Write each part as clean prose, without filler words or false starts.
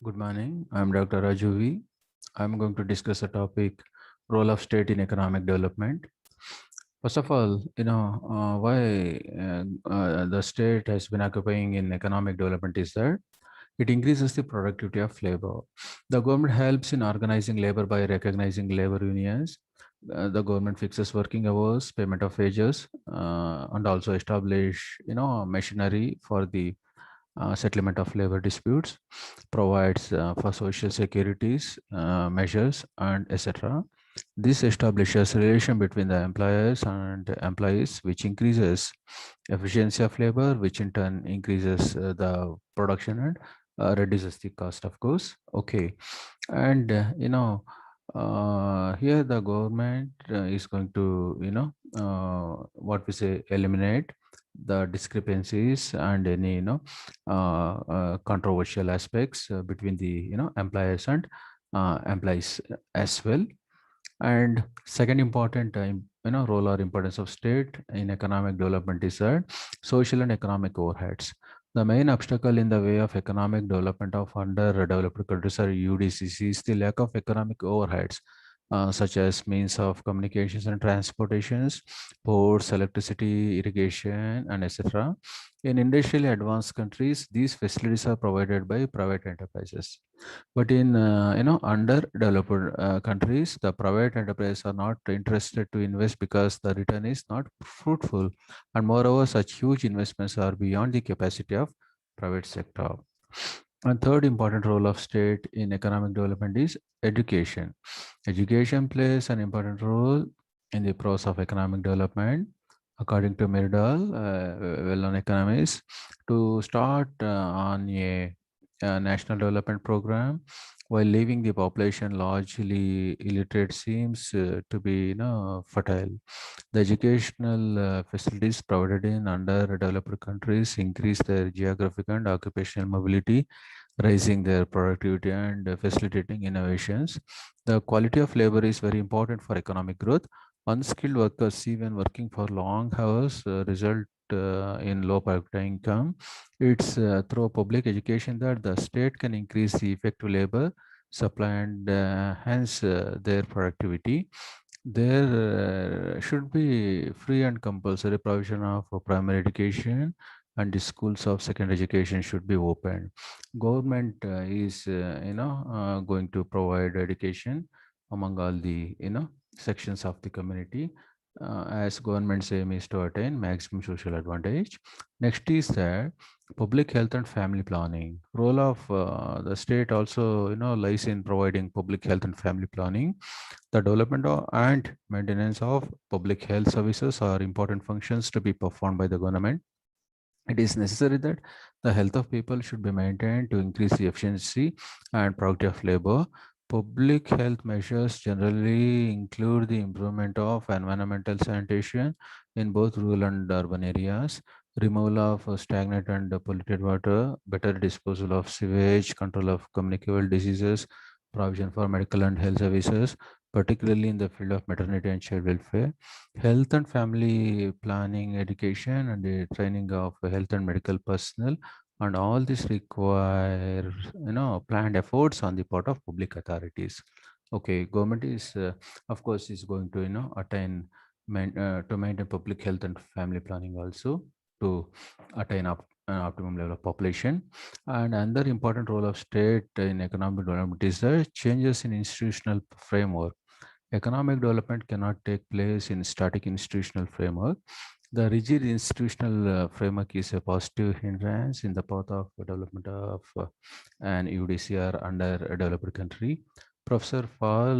Good morning. I'm Dr. Rajuvi. I'm going to discuss a topic, role of state in economic development. First of all, why the state has been occupying in economic development is that it increases the productivity of labor. The government helps in organizing labor by recognizing labor unions. The government fixes working hours, payment of wages, and also establish, machinery for the settlement of labor disputes, provides for social securities measures, and etc. This establishes relation between the employers and employees, which increases efficiency of labor, which in turn increases the production and reduces the cost, of course. Okay, and here the government is going to what we say eliminate the discrepancies and any controversial aspects between the employers and employees as well. And second important role or importance of state in economic development is that social and economic overheads. The main obstacle in the way of economic development of underdeveloped countries or UDCC is the lack of economic overheads, such as means of communications and transportations, ports, electricity, irrigation, and etc. In industrially advanced countries, these facilities are provided by private enterprises. But in underdeveloped countries, the private enterprises are not interested to invest because the return is not fruitful, and moreover, such huge investments are beyond the capacity of private sector. And third important role of state in economic development is education. Education plays an important role in the process of economic development. According to Myrdal, well-known economist, to start on a national development program while leaving the population largely illiterate seems to be fertile. The educational facilities provided in underdeveloped countries increase their geographic and occupational mobility, raising their productivity and facilitating innovations. The quality of labor is very important for economic growth. Unskilled workers, even working for long hours, result in low per capita income. It's through public education that the state can increase the effective labor supply and hence their productivity. There should be free and compulsory provision of primary education, and the schools of secondary education should be opened. Government is going to provide education among all the sections of the community, as government's aim is to attain maximum social advantage. Next is that public health and family planning. Role of the state also lies in providing public health and family planning. The development and maintenance of public health services are important functions to be performed by the government. It is necessary that the health of people should be maintained to increase the efficiency and productivity of labor. Public health measures generally include the improvement of environmental sanitation in both rural and urban areas, removal of stagnant and polluted water, better disposal of sewage, control of communicable diseases, provision for medical and health services, particularly in the field of maternity and child welfare, health and family planning, education, and the training of health and medical personnel. And all this require planned efforts on the part of public authorities. Okay, government is of course is going to attain to maintain public health and family planning also to attain an optimum level of population. And another important role of state in economic development is the changes in institutional framework. Economic development cannot take place in static institutional framework. The rigid institutional framework is a positive hindrance in the path of development of an UDCR under a developed country. Professor Paul,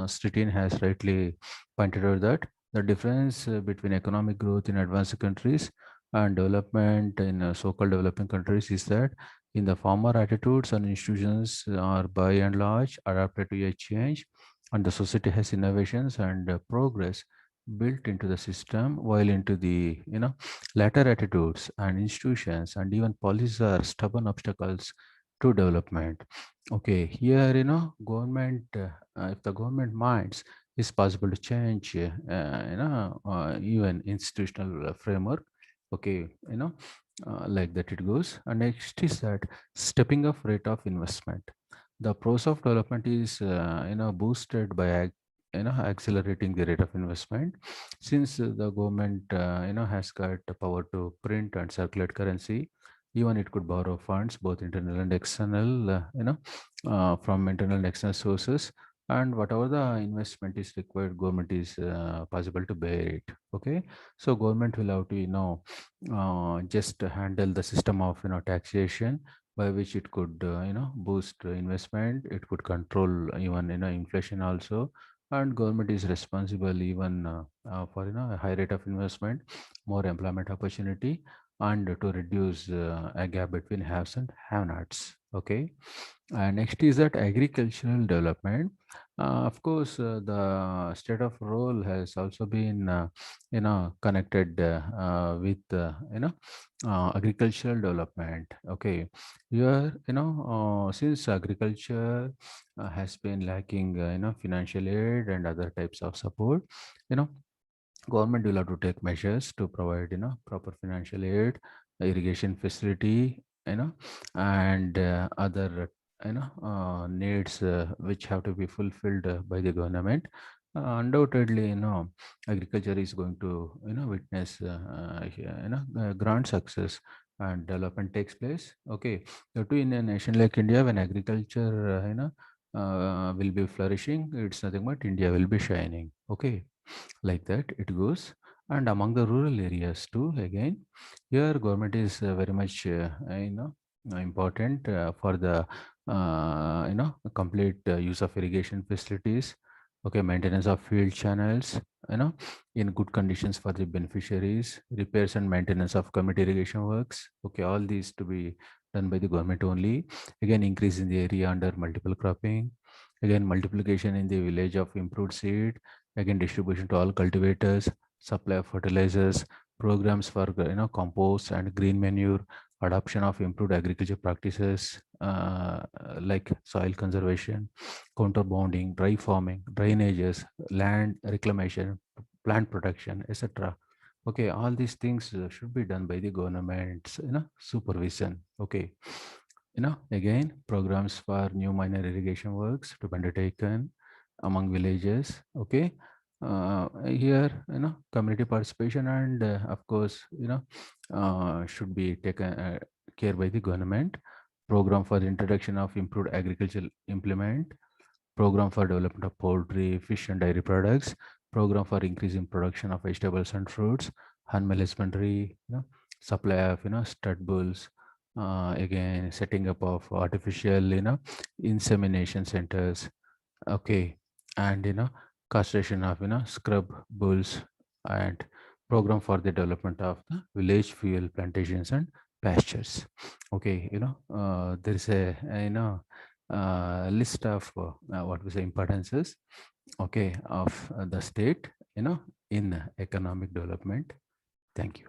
Stitin has rightly pointed out that the difference between economic growth in advanced countries and development in so-called developing countries is that in the former, attitudes and institutions are by and large adapted to a change, and the society has innovations and progress built into the system, while into the latter, attitudes and institutions and even policies are stubborn obstacles to development. Okay, here government, if the government minds, it's possible to change even institutional framework. Okay, like that it goes. And next is that stepping up rate of investment. The pros of development is boosted by accelerating the rate of investment, since the government has got the power to print and circulate currency. Even it could borrow funds, both internal and external, from internal and external sources. And whatever the investment is required, government is possible to bear it. Okay, so government will have to just handle the system of taxation, by which it could boost investment. It could control even inflation also. And government is responsible even for a high rate of investment, more employment opportunity, and to reduce a gap between haves and have nots. Okay, next is that agricultural development. Of course, the state of role has also been connected with agricultural development. Okay, here since agriculture has been lacking financial aid and other types of support, you know government will have to take measures to provide proper financial aid, irrigation facility, and other needs which have to be fulfilled by the government. Undoubtedly, agriculture is going to witness grand success, and development takes place. Okay, so too in a nation like India, when agriculture will be flourishing, it's nothing but India will be shining. Okay, like that it goes. And among the rural areas too, again, here government is very much important for the complete use of irrigation facilities. Okay, maintenance of field channels, in good conditions for the beneficiaries, repairs and maintenance of community irrigation works. Okay, all these to be done by the government only. Again, increase in the area under multiple cropping. Again, multiplication in the village of improved seed. Again, distribution to all cultivators, supply of fertilizers, programs for compost and green manure, adoption of improved agriculture practices like soil conservation, counterbounding, dry farming, drainages, land reclamation, plant protection, etc. Okay, all these things should be done by the government's supervision. Okay, again, programs for new minor irrigation works to be undertaken among villages. Okay, here community participation, and of course should be taken care by the government. Program for introduction of improved agricultural implement, program for development of poultry, fish and dairy products, program for increasing production of vegetables and fruits, animal husbandry, supply of stud bulls, again setting up of artificial insemination centers. Okay, and castration of scrub bulls, and program for the development of the village fuel plantations and pastures. Okay, there is a list of what we say importances, okay, of the state in economic development. Thank you.